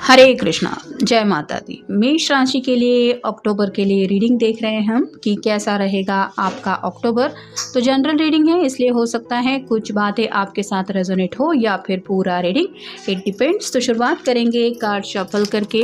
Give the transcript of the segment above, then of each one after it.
हरे कृष्णा, जय माता दी। मेष राशि के लिए अक्टूबर के लिए रीडिंग देख रहे हैं हम कि कैसा रहेगा आपका अक्टूबर। तो जनरल रीडिंग है, इसलिए हो सकता है कुछ बातें आपके साथ रेजोनेट हो या फिर पूरा रीडिंग, इट डिपेंड्स। तो शुरुआत करेंगे कार्ड शफल करके।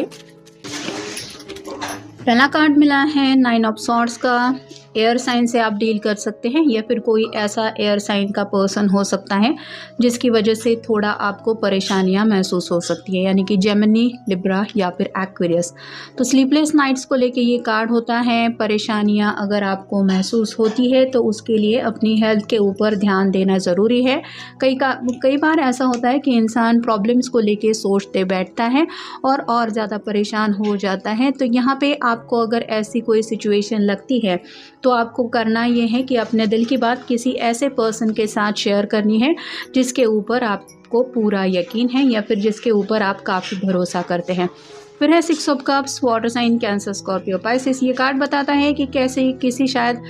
पहला कार्ड मिला है 9 ऑफ सॉर्ड्स का। एयर साइन से आप डील कर सकते हैं या फिर कोई ऐसा एयर साइन का पर्सन हो सकता है जिसकी वजह से थोड़ा आपको परेशानियां महसूस हो सकती है, यानी कि जेमिनी, लिब्रा या फिर एक्वेरियस। तो स्लीपलेस नाइट्स को लेके ये कार्ड होता है। परेशानियां अगर आपको महसूस होती है तो उसके लिए अपनी हेल्थ के ऊपर ध्यान देना ज़रूरी है। कई बार ऐसा होता है कि इंसान प्रॉब्लम्स को लेके सोचते बैठता है और ज़्यादा परेशान हो जाता है। तो यहाँ पे आपको अगर ऐसी कोई सिचुएशन लगती है तो आपको करना ये है कि अपने दिल की बात किसी ऐसे पर्सन के साथ शेयर करनी है जिसके ऊपर आपको पूरा यकीन है या फिर जिसके ऊपर आप काफ़ी भरोसा करते हैं। फिर है 6 of cups, water sign Cancer, Scorpio, Pisces. ये कार्ड बताता है कि कैसे किसी शायद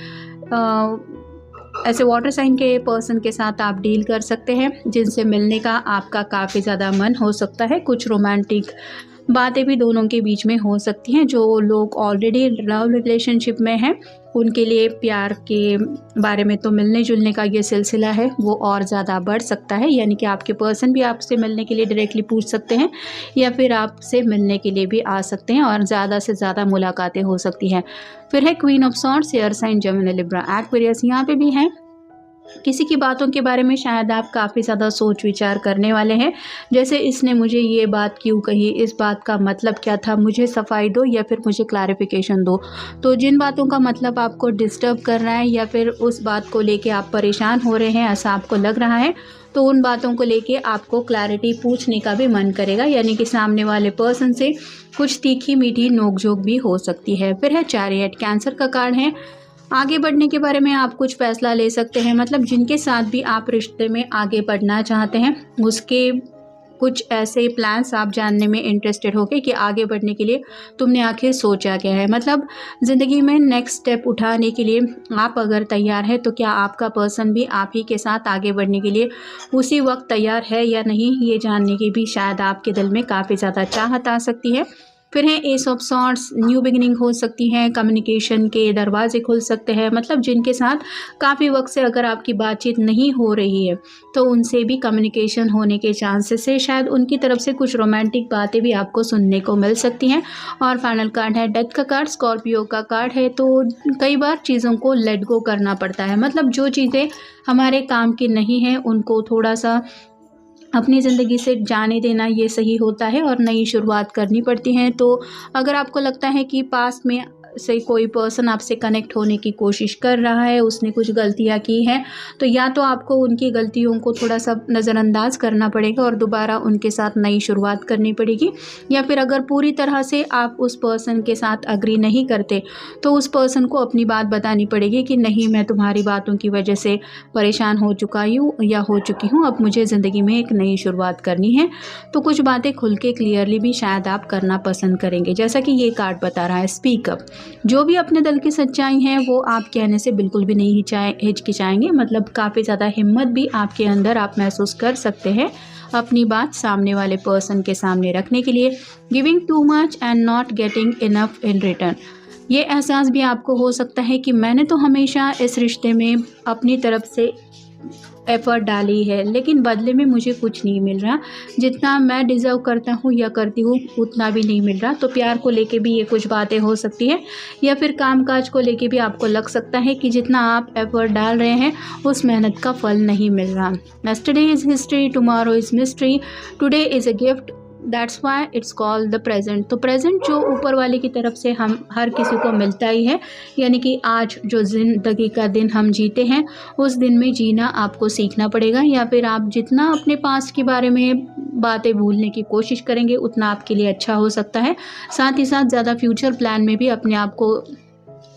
ऐसे वाटर साइन के पर्सन के साथ आप डील कर सकते हैं जिनसे मिलने का आपका काफ़ी ज़्यादा मन हो सकता है। कुछ रोमांटिक बातें भी दोनों के बीच में हो सकती हैं। जो लोग ऑलरेडी लव रिलेशनशिप में हैं उनके लिए प्यार के बारे में तो मिलने जुलने का ये सिलसिला है वो और ज़्यादा बढ़ सकता है, यानी कि आपके पर्सन भी आपसे मिलने के लिए डायरेक्टली पूछ सकते हैं या फिर आपसे मिलने के लिए भी आ सकते हैं और ज़्यादा से ज़्यादा मुलाकातें हो सकती हैं। फिर है queen of swords, air sign, Gemini, Libra, Aquarius. यहाँ पे भी हैं किसी की बातों के बारे में शायद आप काफ़ी ज़्यादा सोच विचार करने वाले हैं, जैसे इसने मुझे ये बात क्यों कही, इस बात का मतलब क्या था, मुझे सफाई दो या फिर मुझे क्लैरिफिकेशन दो। तो जिन बातों का मतलब आपको डिस्टर्ब कर रहा है या फिर उस बात को लेके आप परेशान हो रहे हैं ऐसा आपको लग रहा है, तो उन बातों को लेके आपको क्लैरिटी पूछने का भी मन करेगा, यानी कि सामने वाले पर्सन से कुछ तीखी मीठी नोकझोंक भी हो सकती है। फिर है चैरियट, कैंसर का कार्ड है। आगे बढ़ने के बारे में आप कुछ फैसला ले सकते हैं, मतलब जिनके साथ भी आप रिश्ते में आगे बढ़ना चाहते हैं उसके कुछ ऐसे प्लान्स आप जानने में इंटरेस्टेड होगे कि आगे बढ़ने के लिए तुमने आखिर सोचा क्या है। मतलब ज़िंदगी में नेक्स्ट स्टेप उठाने के लिए आप अगर तैयार है तो क्या आपका पर्सन भी आप ही के साथ आगे बढ़ने के लिए उसी वक्त तैयार है या नहीं, ये जानने की भी शायद आपके दिल में काफ़ी ज़्यादा चाहत आ सकती है। फिर है S of swords, new beginning हो सकती है, कम्युनिकेशन के दरवाजे खुल सकते हैं। मतलब जिनके साथ काफ़ी वक्त से अगर आपकी बातचीत नहीं हो रही है तो उनसे भी कम्युनिकेशन होने के चांसेस है, शायद उनकी तरफ से कुछ रोमांटिक बातें भी आपको सुनने को मिल सकती हैं। और फाइनल कार्ड है डेथ का कार्ड, स्कॉर्पियो का कार्ड है। तो कई बार चीज़ों को लेट गो करना पड़ता है, मतलब जो चीज़ें हमारे काम की नहीं हैं उनको थोड़ा सा अपनी ज़िंदगी से जाने देना ये सही होता है और नई शुरुआत करनी पड़ती है। तो अगर आपको लगता है कि पास्ट में से कोई पर्सन आपसे कनेक्ट होने की कोशिश कर रहा है, उसने कुछ गलतियाँ की हैं, तो या तो आपको उनकी गलतियों को थोड़ा सा नज़रअंदाज करना पड़ेगा और दोबारा उनके साथ नई शुरुआत करनी पड़ेगी, या फिर अगर पूरी तरह से आप उस पर्सन के साथ अग्री नहीं करते तो उस पर्सन को अपनी बात बतानी पड़ेगी कि नहीं, मैं तुम्हारी बातों की वजह से परेशान हो चुका हूँ या हो चुकी हूँ, अब मुझे ज़िंदगी में एक नई शुरुआत करनी है। तो कुछ बातें खुल के क्लियरली भी शायद आप करना पसंद करेंगे, जैसा कि ये कार्ड बता रहा है स्पीक अप। जो भी अपने दिल की सच्चाई है वो आप कहने से बिल्कुल भी नहीं हिचकिचाएंगे, मतलब काफ़ी ज़्यादा हिम्मत भी आपके अंदर आप महसूस कर सकते हैं अपनी बात सामने वाले पर्सन के सामने रखने के लिए। Giving too much and not getting enough in return, ये एहसास भी आपको हो सकता है कि मैंने तो हमेशा इस रिश्ते में अपनी तरफ से एफ़र्ट डाली है लेकिन बदले में मुझे कुछ नहीं मिल रहा, जितना मैं डिज़र्व करता हूँ या करती हूँ उतना भी नहीं मिल रहा। तो प्यार को लेके भी ये कुछ बातें हो सकती है या फिर कामकाज को लेके भी आपको लग सकता है कि जितना आप एफ़र्ट डाल रहे हैं उस मेहनत का फल नहीं मिल रहा। Yesterday is history, tomorrow is mystery, today is a gift, that's why it's called the present. तो प्रेजेंट जो ऊपर वाले की तरफ से हम हर किसी को मिलता ही है, यानी कि आज जो ज़िंदगी का दिन हम जीते हैं उस दिन में जीना आपको सीखना पड़ेगा, या फिर आप जितना अपने पास्ट के बारे में बातें भूलने की कोशिश करेंगे उतना आपके लिए अच्छा हो सकता है। साथ ही साथ ज़्यादा फ्यूचर प्लान में भी अपने आप को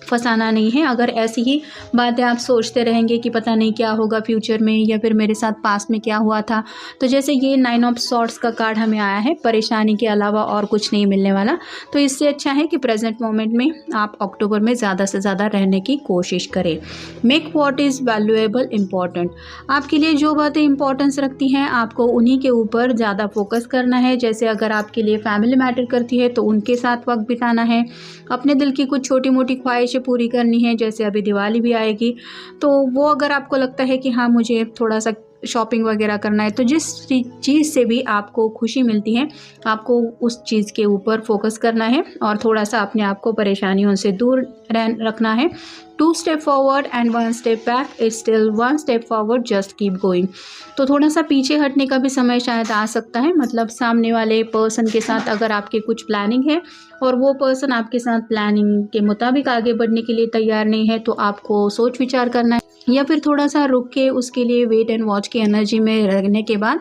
फंसाना नहीं है। अगर ऐसी ही बातें आप सोचते रहेंगे कि पता नहीं क्या होगा फ्यूचर में या फिर मेरे साथ पास्ट में क्या हुआ था, तो जैसे ये 9 ऑफ सॉर्ड्स का कार्ड हमें आया है, परेशानी के अलावा और कुछ नहीं मिलने वाला। तो इससे अच्छा है कि प्रेजेंट मोमेंट में आप अक्टूबर में ज़्यादा से ज़्यादा रहने की कोशिश करें। Make what is valuable important. आपके लिए जो बातें इंपॉर्टेंस रखती हैं आपको उन्हीं के ऊपर ज़्यादा फोकस करना है। जैसे अगर आपके लिए फैमिली मैटर करती है तो उनके साथ वक्त बिताना है। अपने दिल की कुछ छोटी मोटी ख्वाहिशें पूरी करनी है, जैसे अभी दिवाली भी आएगी तो वो अगर आपको लगता है कि हाँ मुझे थोड़ा सा शॉपिंग वगैरह करना है, तो जिस चीज़ से भी आपको खुशी मिलती है आपको उस चीज़ के ऊपर फोकस करना है और थोड़ा सा अपने आप को परेशानियों से दूर रखना है। 2 step forward and 1 step back, it's still 1 step forward, just keep going. तो थोड़ा सा पीछे हटने का भी समय शायद आ सकता है। मतलब सामने वाले पर्सन के साथ अगर आपके कुछ प्लानिंग है और वो पर्सन आपके साथ प्लानिंग के मुताबिक आगे बढ़ने के लिए तैयार नहीं है, तो आपको सोच विचार करना है या फिर थोड़ा सा रुक के उसके लिए वेट एंड वॉच की एनर्जी में रहने के बाद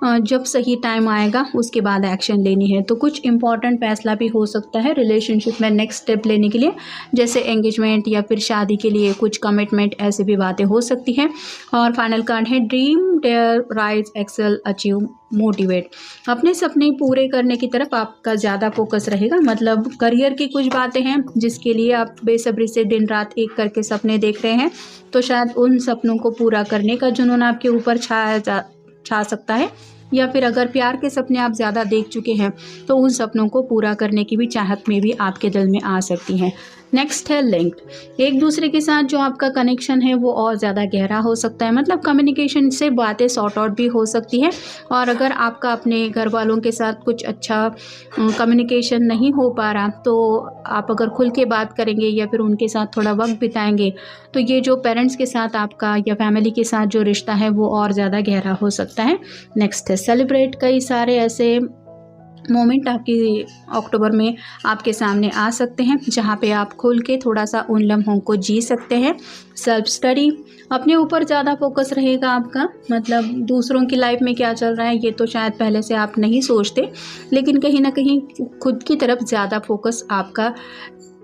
जब सही टाइम आएगा उसके बाद एक्शन लेनी है। तो कुछ इंपॉर्टेंट फैसला भी हो सकता है रिलेशनशिप में नेक्स्ट स्टेप लेने के लिए, जैसे एंगेजमेंट या फिर शादी के लिए कुछ कमिटमेंट, ऐसी भी बातें हो सकती हैं। और फाइनल कार्ड है dream dare rise excel achieve motivate. अपने सपने पूरे करने की तरफ आपका ज़्यादा फोकस रहेगा। मतलब करियर की कुछ बातें हैं जिसके लिए आप बेसब्री से दिन रात एक करके सपने देख रहे हैं, तो शायद उन सपनों को पूरा करने का जुनून आपके ऊपर छा सकता है। या फिर अगर प्यार के सपने आप ज़्यादा देख चुके हैं तो उन सपनों को पूरा करने की भी चाहत में भी आपके दिल में आ सकती हैं। नेक्स्ट है लिंक्ड। एक दूसरे के साथ जो आपका कनेक्शन है वो और ज़्यादा गहरा हो सकता है। मतलब कम्युनिकेशन से बातें सॉर्ट आउट भी हो सकती है। और अगर आपका अपने घर वालों के साथ कुछ अच्छा कम्युनिकेशन नहीं हो पा रहा, तो आप अगर खुल के बात करेंगे या फिर उनके साथ थोड़ा वक्त बिताएंगे तो ये जो पेरेंट्स के साथ आपका या फैमिली के साथ जो रिश्ता है वो और ज़्यादा गहरा हो सकता है। नेक्स्ट है सेलिब्रेट। कई सारे ऐसे मोमेंट आपकी अक्टूबर में आपके सामने आ सकते हैं जहां पे आप खुल के थोड़ा सा उन लम्हों को जी सकते हैं। सेल्फ स्टडी, अपने ऊपर ज़्यादा फोकस रहेगा आपका। मतलब दूसरों की लाइफ में क्या चल रहा है ये तो शायद पहले से आप नहीं सोचते, लेकिन कहीं ना कहीं खुद की तरफ ज़्यादा फोकस आपका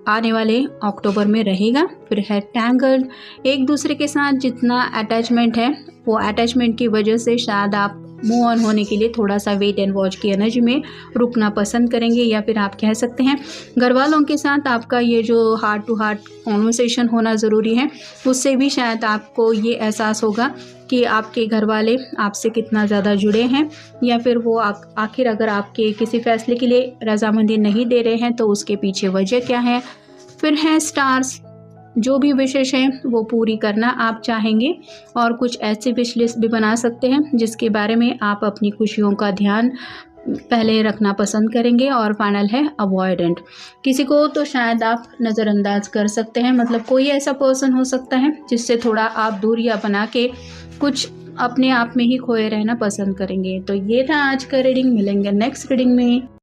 आने वाले अक्टूबर में रहेगा। फिर है टैंगल्ड। एक दूसरे के साथ जितना अटैचमेंट है वो अटैचमेंट की वजह से शायद आप मूव ऑन होने के लिए थोड़ा सा वेट एंड वॉच की एनर्जी में रुकना पसंद करेंगे। या फिर आप कह सकते हैं घर वालों के साथ आपका ये जो हार्ट टू हार्ट कॉन्वर्सेशन होना ज़रूरी है, उससे भी शायद आपको ये एहसास होगा कि आपके घर वाले आपसे कितना ज़्यादा जुड़े हैं, या फिर वो आखिर अगर आपके किसी फैसले के लिए रजामंदी नहीं दे रहे हैं तो उसके पीछे वजह क्या है। फिर है स्टार्स। जो भी विशेष है वो पूरी करना आप चाहेंगे और कुछ ऐसी विश लिस्ट भी बना सकते हैं जिसके बारे में आप अपनी खुशियों का ध्यान पहले रखना पसंद करेंगे। और फाइनल है अवॉइडेंट। किसी को तो शायद आप नज़रअंदाज कर सकते हैं। मतलब कोई ऐसा पर्सन हो सकता है जिससे थोड़ा आप दूरियां बना के कुछ अपने आप में ही खोए रहना पसंद करेंगे। तो ये था आज का रीडिंग। मिलेंगे नेक्स्ट रीडिंग में।